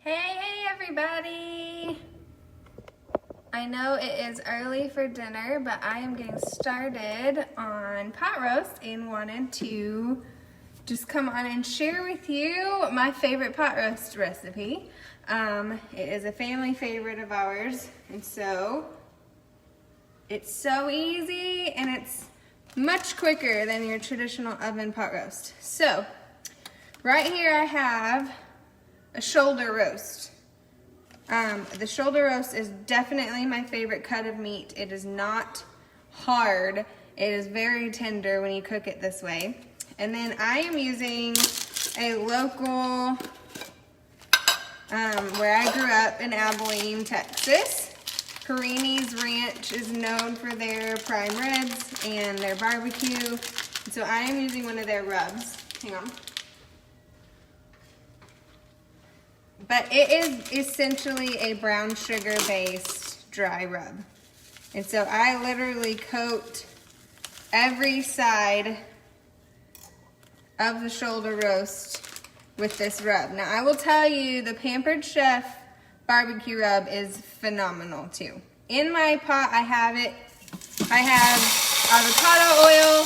Hey everybody! I know it is early for dinner, but I am getting started on pot roast and wanted to just come on and share with you my favorite pot roast recipe. It is a family favorite of ours, and so it's so easy and it's much quicker than your traditional oven pot roast. So right here I have a shoulder roast. The shoulder roast is definitely my favorite cut of meat. It is not hard. It is very tender when you cook it this way. And then I am using a local, where I grew up in Abilene, Texas. Perini's Ranch is known for their prime ribs and their barbecue. So I am using one of their rubs. Hang on. But it is essentially a brown sugar based dry rub. And so I literally coat every side of the shoulder roast with this rub. Now I will tell you, the Pampered Chef barbecue rub is phenomenal too. In my pot I have avocado oil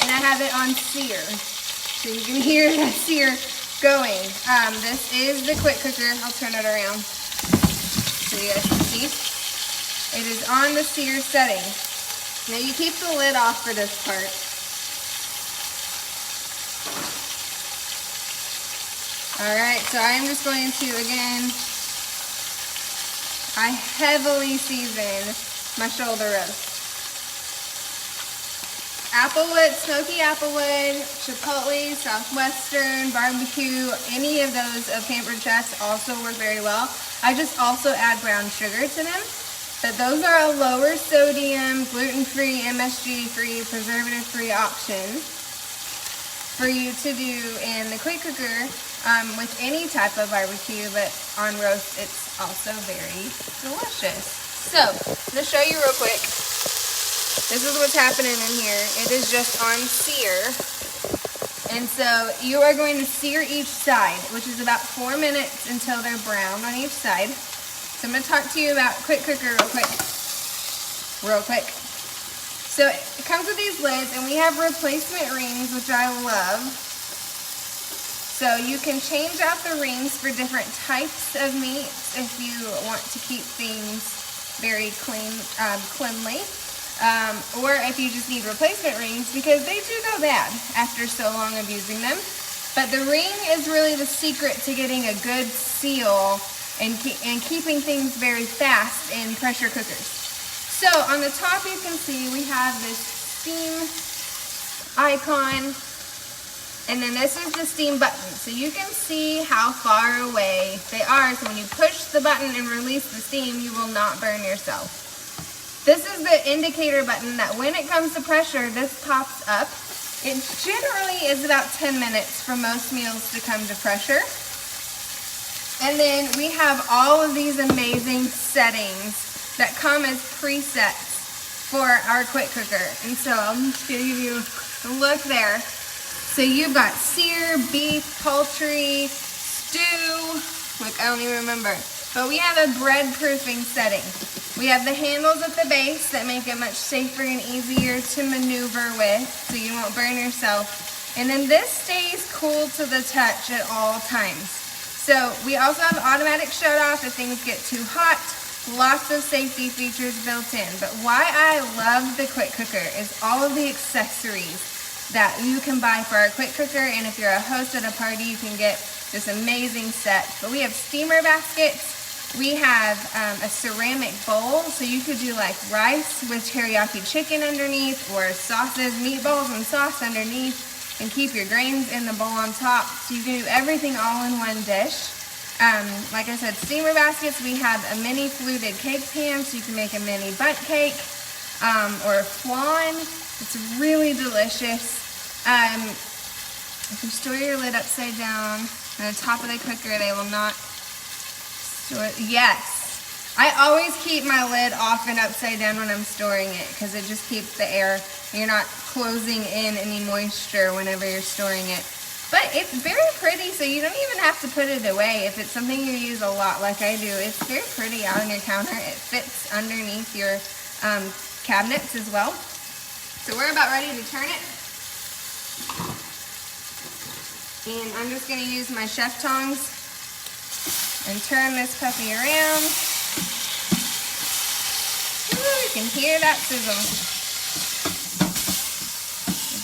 and I have it on sear. So you can hear that sear going. This is the quick cooker. I'll turn it around so you guys can see. It is on the sear setting. Now you keep the lid off for this part. Alright, so I am just going to, again, I heavily season my shoulder roast. Applewood, smoky applewood, chipotle, southwestern, barbecue, any of those of Pampered Chefs also work very well. I just also add brown sugar to them. But those are a lower sodium, gluten-free, MSG-free, preservative-free option for you to do in the quick cooker with any type of barbecue, but on roast it's also very delicious. So, I'm going to show you real quick. This is what's happening in here. It is just on sear. And so you are going to sear each side, which is about 4 minutes until they're brown on each side. So I'm going to talk to you about quick cooker real quick. So it comes with these lids, and we have replacement rings, which I love. So you can change out the rings for different types of meats if you want to keep things very cleanly. Or if you just need replacement rings, because they do go bad after so long of using them. But the ring is really the secret to getting a good seal and keeping things very fast in pressure cookers. So on the top you can see we have this steam icon, and then this is the steam button. So you can see how far away they are, so when you push the button and release the steam, you will not burn yourself. This is the indicator button that when it comes to pressure, this pops up. It generally is about 10 minutes for most meals to come to pressure. And then we have all of these amazing settings that come as presets for our quick cooker. And so I'll just give you a look there. So you've got sear, beef, poultry, stew, like I don't even remember. But we have a bread proofing setting. We have the handles at the base that make it much safer and easier to maneuver with, so you won't burn yourself. And then this stays cool to the touch at all times. So we also have automatic shut off if things get too hot. Lots of safety features built in. But why I love the quick cooker is all of the accessories that you can buy for our quick cooker. And if you're a host at a party, you can get this amazing set. But we have steamer baskets. We have a ceramic bowl, so you could do like rice with teriyaki chicken underneath, or sauces, meatballs and sauce underneath, and keep your grains in the bowl on top. So you can do everything all in one dish. Like I said, steamer baskets. We have a mini fluted cake pan, so you can make a mini bundt cake or a flan. It's really delicious. If you store your lid upside down on the top of the cooker, they will not. Yes, I always keep my lid off and upside down when I'm storing it, because it just keeps the air, you're not closing in any moisture whenever you're storing it. But it's very pretty, so you don't even have to put it away. If it's something you use a lot like I do, it's very pretty out on your counter. It fits underneath your cabinets as well. So we're about ready to turn it. And I'm just going to use my chef tongs and turn this puppy around. Ooh, you can hear that sizzle.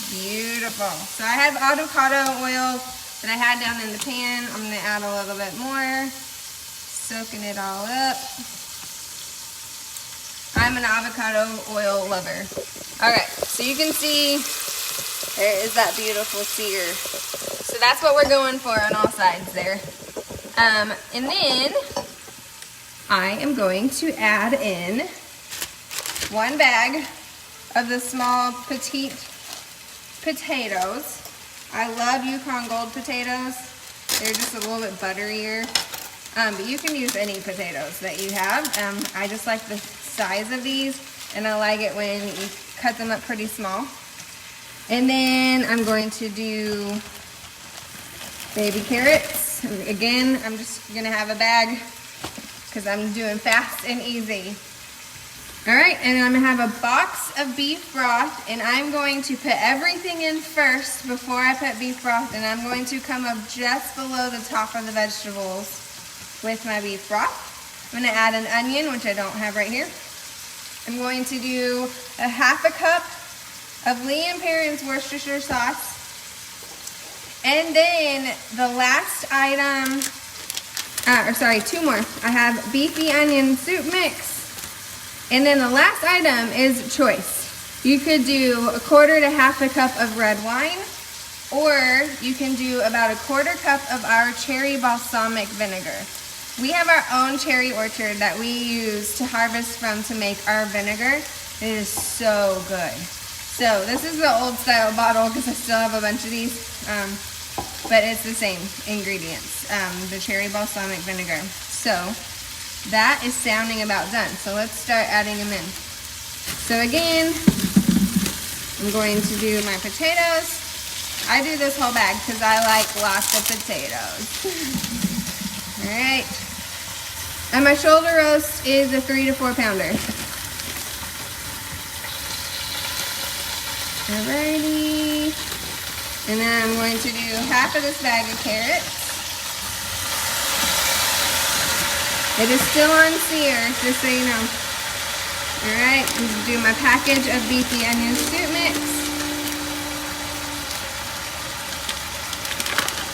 Beautiful. So I have avocado oil that I had down in the pan. I'm going to add a little bit more, soaking it all up. I'm an avocado oil lover. Alright, so you can see there is that beautiful sear. So that's what we're going for on all sides there. And then I am going to add in 1 bag of the small petite potatoes. I love Yukon Gold potatoes. They're just a little bit butterier. But you can use any potatoes that you have. I just like the size of these, and I like it when you cut them up pretty small. And then I'm going to do baby carrots. And again, I'm just gonna have a bag because I'm doing fast and easy. All right, and I'm gonna have a box of beef broth, and I'm going to put everything in first before I put beef broth, and I'm going to come up just below the top of the vegetables with my beef broth. I'm gonna add an onion, which I don't have right here. I'm going to do a 1/2 cup of Lee & Perrins Worcestershire sauce. And then the last item, 2 more. I have beefy onion soup mix. And then the last item is choice. You could do 1/4 to 1/2 cup of red wine, or you can do about 1/4 cup of our cherry balsamic vinegar. We have our own cherry orchard that we use to harvest from to make our vinegar. It is so good. So this is the old style bottle because I still have a bunch of these, but it's the same ingredients, the cherry balsamic vinegar. So that is sounding about done. So let's start adding them in. So again, I'm going to do my potatoes. I do this whole bag because I like lots of potatoes. All right. And my shoulder roast is a 3 to 4 pounder. Alrighty. And then I'm going to do 1/2 of this bag of carrots. It is still on sear, just so you know. Alright, I'm going to do my package of beefy onion soup mix.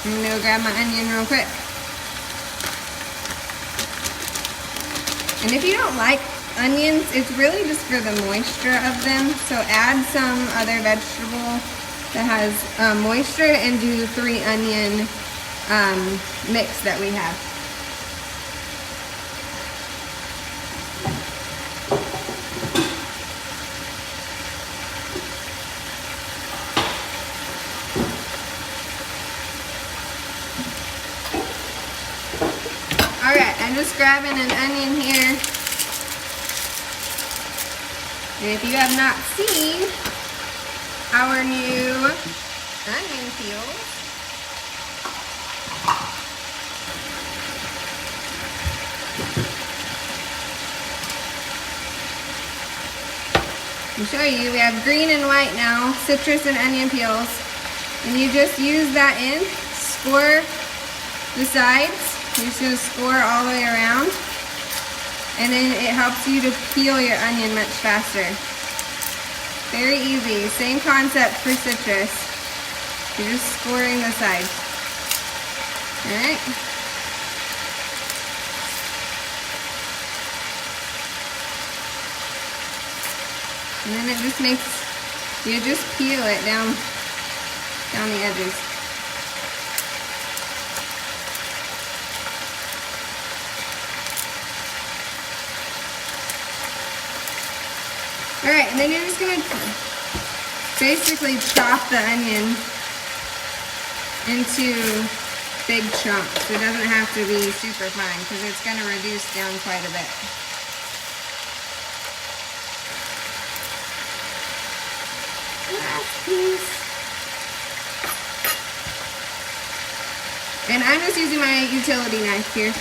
I'm going to go grab my onion real quick. And if you don't like onions, it's really just for the moisture of them. So add some other vegetable that has moisture and do 3 onion mix that we have. Alright, I'm just grabbing an onion here. And if you have not seen our new onion peels, I'll show you. We have green and white now, citrus and onion peels. And you just use that in, score the sides. You're just going to score all the way around, and then it helps you to peel your onion much faster. Very easy. Same concept for citrus. You're just scoring the sides. Alright. And then it just makes, you just peel it down the edges. Alright, and then you're just going to basically chop the onion into big chunks. It doesn't have to be super fine because it's going to reduce down quite a bit. Last piece. And I'm just using my utility knife here.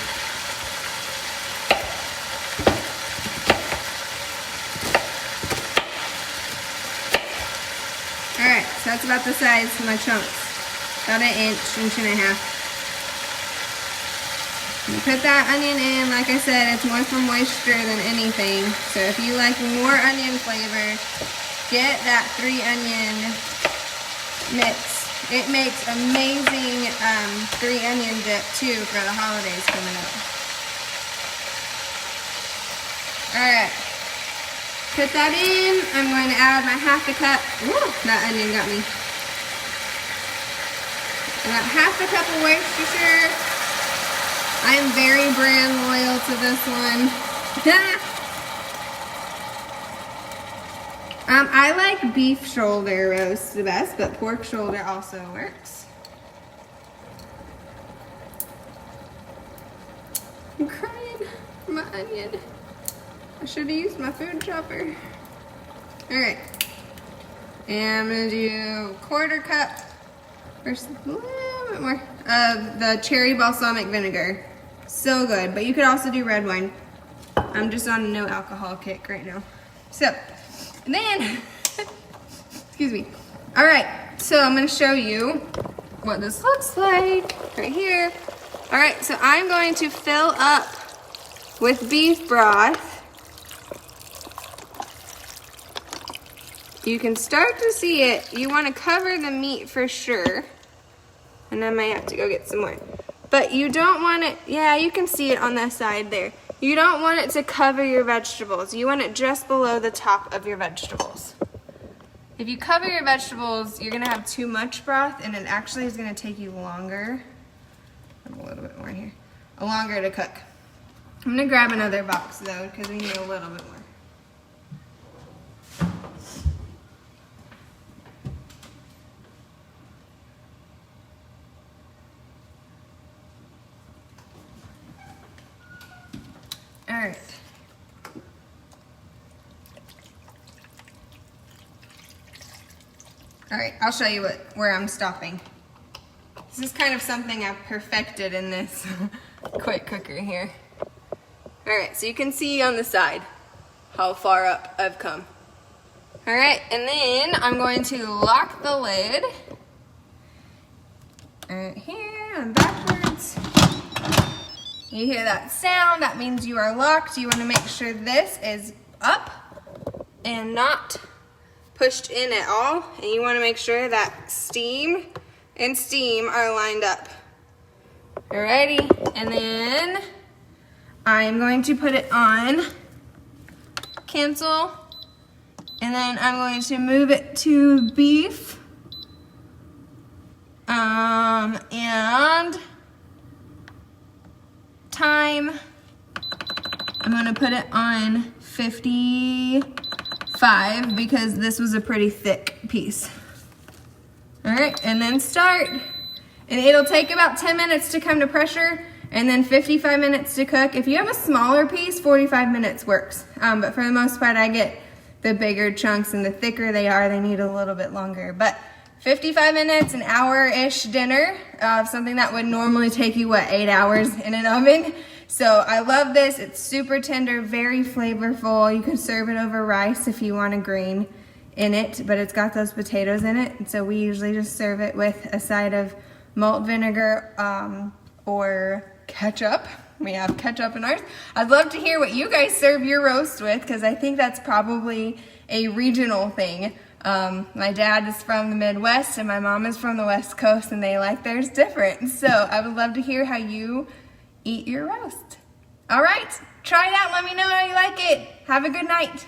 Alright, so that's about the size of my chunks. About an inch and a half. You put that onion in, like I said, it's more for moisture than anything. So if you like more onion flavor, get that 3-onion mix. It makes amazing 3-onion dip too for the holidays coming up. Alright, put that in. I'm going to add my half a cup. Ooh, that onion got me. About half a cup of Worcestershire. I am very brand loyal to this one. I like beef shoulder roast the best, but pork shoulder also works. I'm crying for my onion. I should have used my food chopper. Alright. And I'm going to do a 1/4 cup or a little bit more of the cherry balsamic vinegar. So good, but you could also do red wine. I'm just on a no alcohol kick right now. So, and then, excuse me. All right, so I'm gonna show you what this looks like right here. All right, so I'm going to fill up with beef broth. You can start to see it. You wanna cover the meat for sure. And I might have to go get some more. But you don't want it, yeah, you can see it on that side there. You don't want it to cover your vegetables. You want it just below the top of your vegetables. If you cover your vegetables, you're gonna have too much broth and it actually is gonna take you longer. A little bit more here. Longer to cook. I'm gonna grab another box though, because we need a little bit more. All right. All right, I'll show you where I'm stopping. This is kind of something I've perfected in this quick cooker here. All right, so you can see on the side how far up I've come. All right, and then I'm going to lock the lid. Right here and backwards. You hear that sound, that means you are locked. You want to make sure this is up and not pushed in at all. And you want to make sure that steam and steam are lined up. Alrighty, and then I'm going to put it on cancel, and then I'm going to move it to beef, and time, I'm gonna put it on 55 because this was a pretty thick piece. All right, and then start. And it'll take about 10 minutes to come to pressure and then 55 minutes to cook. If you have a smaller piece, 45 minutes works. But for the most part, I get the bigger chunks, and the thicker they are, they need a little bit longer. But 55 minutes, an hour-ish dinner of something that would normally take you, 8 hours in an oven. So I love this. It's super tender, very flavorful. You can serve it over rice if you want a green in it, but it's got those potatoes in it. And so we usually just serve it with a side of malt vinegar or ketchup. We have ketchup in ours. I'd love to hear what you guys serve your roast with, because I think that's probably a regional thing. My dad is from the Midwest and my mom is from the West Coast, and they like theirs different. So I would love to hear how you eat your roast. All right, try it out. Let me know how you like it. Have a good night.